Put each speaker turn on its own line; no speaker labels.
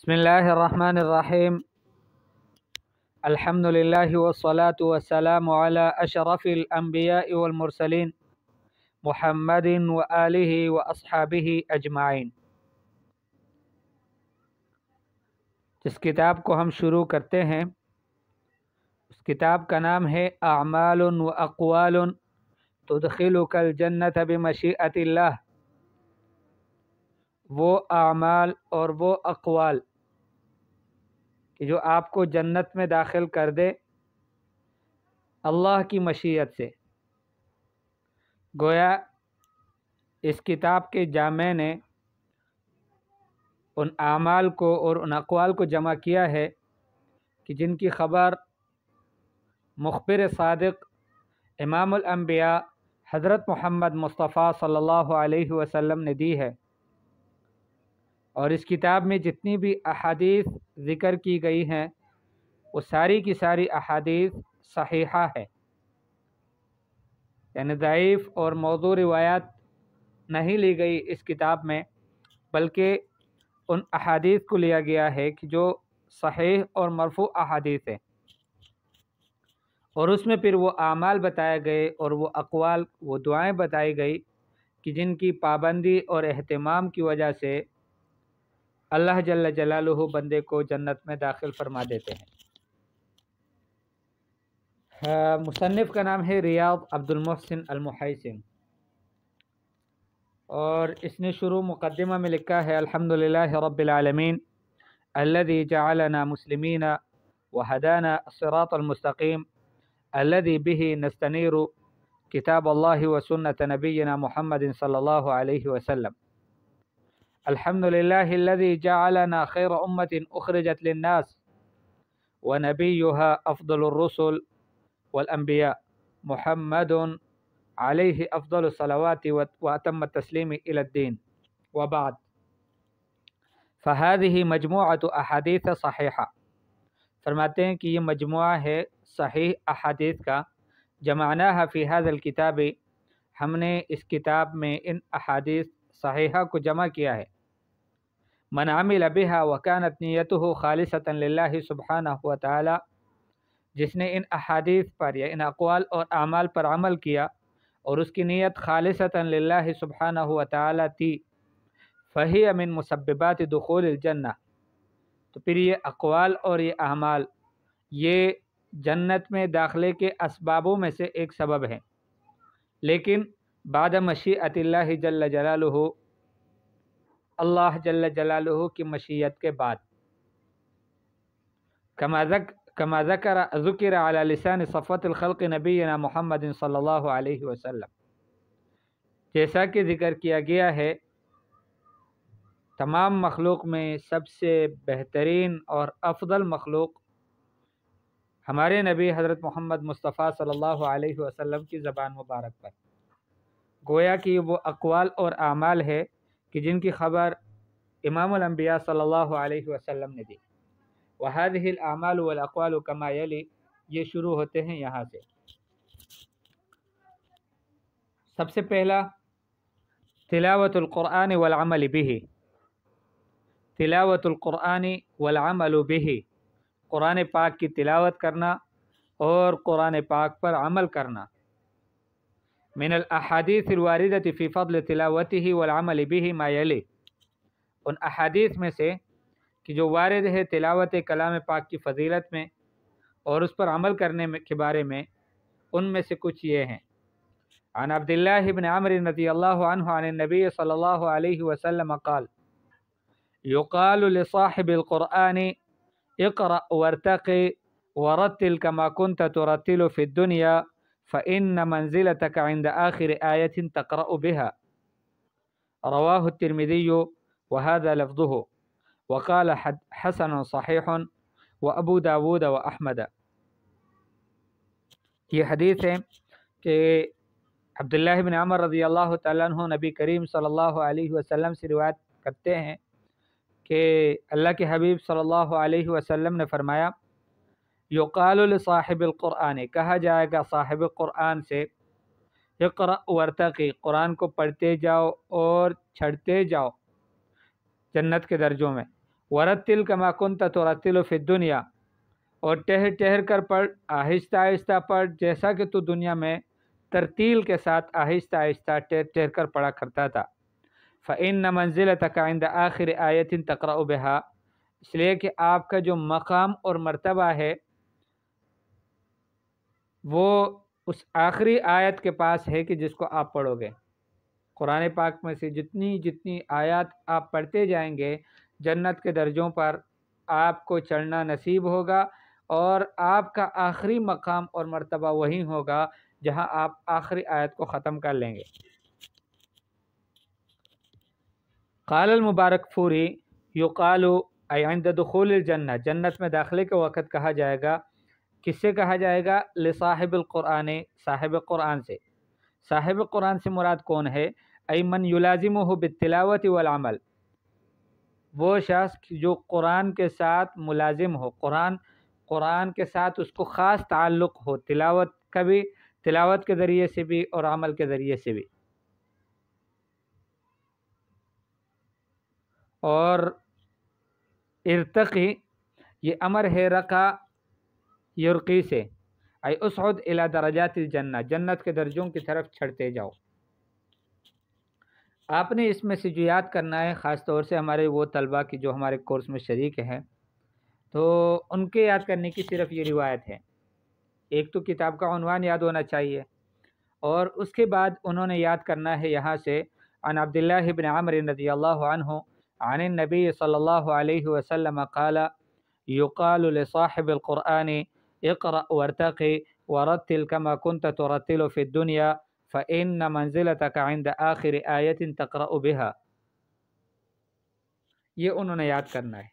بسم اللہ الرحمن الرحیم الحمد للہ والصلاة والسلام علی اشرف الانبیاء والمرسلین محمد وآلہ واصحابہ اجمعین۔ جس کتاب کو ہم شروع کرتے ہیں اس کتاب کا نام ہے اعمال و اقوال تدخلک الجنۃ بمشیئۃ اللہ۔ وہ اعمال اور وہ اقوال کہ جو آپ کو جنت میں داخل کر دے اللہ کی مشیت سے۔ گویا اس کتاب کے جامع نے ان اعمال کو اور ان اقوال کو جمع کیا ہے کہ جن کی خبر مخبر صادق امام الانبیاء حضرت محمد مصطفیٰ صلی اللہ علیہ وسلم نے دی ہے، اور اس کتاب میں جتنی بھی احادیث ذکر کی گئی ہیں وہ ساری کی ساری احادیث صحیحہ ہے، یعنی ضعیف اور موضوع روایات نہیں لی گئی اس کتاب میں، بلکہ ان احادیث کو لیا گیا ہے کہ جو صحیح اور مرفوع احادیث ہیں، اور اس میں پھر وہ اعمال بتائے گئے اور وہ اقوال، وہ دعائیں بتائی گئی کہ جن کی پابندی اور اہتمام کی وجہ سے اللہ جل جلالہ بندے کو جنت میں داخل فرما دیتے ہیں۔ مصنف کا نام ہے ریاض عبد المحسن المحیسن، اور اس نے شروع مقدمہ میں لکھا ہے الحمدللہ رب العالمین الذي جعلنا مسلمین وهدانا الصراط المستقیم الذي به نستنیر کتاب اللہ وسنة نبینا محمد صلی اللہ علیہ وسلم۔ الحمد للہ الذي جعلنا خیر امت اخرجت للناس ونبیها افضل الرسل والانبیاء محمد علیہ افضل الصلوات واتم التسلیم الى الدین، وبعد فهذه مجموعة احادیث صحیحہ۔ فرماتے ہیں کہ یہ مجموعہ ہے صحیح احادیث کا، جمعناها فی هذا الکتاب، ہم نے اس کتاب میں ان احادیث صحیحہ کو جمع کیا ہے۔ من عمل بها وكانت نیته خالصة للہ سبحانہ وتعالی، جس نے ان احادیث پر یا ان اقوال اور اعمال پر عمل کیا اور اس کی نیت خالصة للہ سبحانہ وتعالی تھی، فہی من مسببات دخول الجنہ، تو پھر یہ اقوال اور یہ اعمال یہ جنت میں داخلے کے اسبابوں میں سے ایک سبب ہے، لیکن بعد مشیئت اللہ جل جلالہ، اللہ جل جلالہ کی مشیت کے بعد، کما ذکر علی لسان صفوت الخلق نبینا محمد صلی اللہ علیہ وسلم، جیسا کہ ذکر کیا گیا ہے تمام مخلوق میں سب سے بہترین اور افضل مخلوق ہمارے نبی حضرت محمد مصطفیٰ صلی اللہ علیہ وسلم کی زبان مبارک پر۔ گویا کہ وہ اقوال اور اعمال ہے کہ جن کی خبر امام الانبیاء صلی اللہ علیہ وسلم نے دی۔ وهذه الاعمال والاقوال كما يلي، یہ شروع ہوتے ہیں یہاں سے۔ سب سے پہلا تلاوت القرآن والعمل به، تلاوت القرآن والعمل به، قرآن پاک کی تلاوت کرنا اور قرآن پاک پر عمل کرنا۔ من الاحادیث الواردة في فضل تلاوته والعمل به ما يلي، ان احادیث میں سے کہ جو وارد ہے تلاوت کلام پاک کی فضیلت میں اور اس پر عمل کرنے کے بارے میں، ان میں سے کچھ یہ ہیں۔ عن عبداللہ بن عمرو رضی اللہ عنہ عن النبی صلی اللہ علیہ وسلم قال يقال لصاحب القرآن اقرأ وارتقي ورتل كما كنت ترتل في الدنيا فإن منزلتك عند آخر آية تقرأ بها، رواه الترمذي وهذا لفظه، وقال حسن صحيح وابو داود واحمد۔ یہ حدیث ہے کہ عبداللہ بن عمر رضی اللہ تعالیٰ عنہ نبی کریم صلی اللہ علیہ وسلم سے روایت کرتے ہیں کہ اللہ کے حبیب صلی اللہ علیہ وسلم نے فرمایا یقال لصاحب القرآن، کہا جائے گا صاحب قرآن سے، اقرأ وارتقی، قرآن کو پڑھتے جاؤ اور چڑھتے جاؤ جنت کے درجوں میں، ورتل کما کنت ترتل فی الدنیا، اور ٹہر ٹہر کر پڑھ، آہستہ آہستہ پڑھ جیسا کہ تو دنیا میں ترتیل کے ساتھ آہستہ آہستہ ٹہر ٹہر کر پڑھا کرتا تھا۔ فإن منزلتک عند آخر آیت تقرأ بها، اس لیے کہ آپ کا جو مقام اور مرتبہ ہے وہ اس آخری آیت کے پاس ہے کہ جس کو آپ پڑھو گے۔ قرآن پاک میں سے جتنی جتنی آیات آپ پڑھتے جائیں گے جنت کے درجوں پر آپ کو چڑھنا نصیب ہوگا، اور آپ کا آخری مقام اور مرتبہ وہی ہوگا جہاں آپ آخری آیت کو ختم کر لیں گے۔ قال المبارک فوری یقال ای عند دخول الجنہ، جنت میں داخلے کے وقت کہا جائے گا، کس سے کہا جائے گا؟ لصاحب القرآن، صاحب قرآن سے۔ صاحب قرآن سے مراد کون ہے؟ ای من یلازمہ بالتلاوت والعمل، وہ شخص جو قرآن کے ساتھ ملازم ہو، قرآن کے ساتھ اس کو خاص تعلق ہو، تلاوت کے ذریعے سے بھی اور عمل کے ذریعے سے بھی۔ اور ارتقی، یہ امر ہے رقا یرقی سے، ای اسعد الی درجات الجنہ، جنت کے درجوں کی طرف چڑھتے جاؤ۔ آپ نے اس میں سے جو یاد کرنا ہے، خاص طور سے ہمارے وہ طلباء کی جو ہمارے کورس میں شریک ہیں، تو ان کے یاد کرنے کی صرف یہ روایت ہے۔ ایک تو کتاب کا عنوان یاد ہونا چاہیے، اور اس کے بعد انہوں نے یاد کرنا ہے یہاں سے عن عبداللہ بن عمر رضی اللہ عنہ عن النبی صلی اللہ علیہ وسلم قال یقال لصاحب القرآن اقرأ وارتقی ورتل کما کنت ترتل فی الدنیا فإن منزلتک عند آخر آیت تقرأ بها، یہ انہوں نے یاد کرنا ہے۔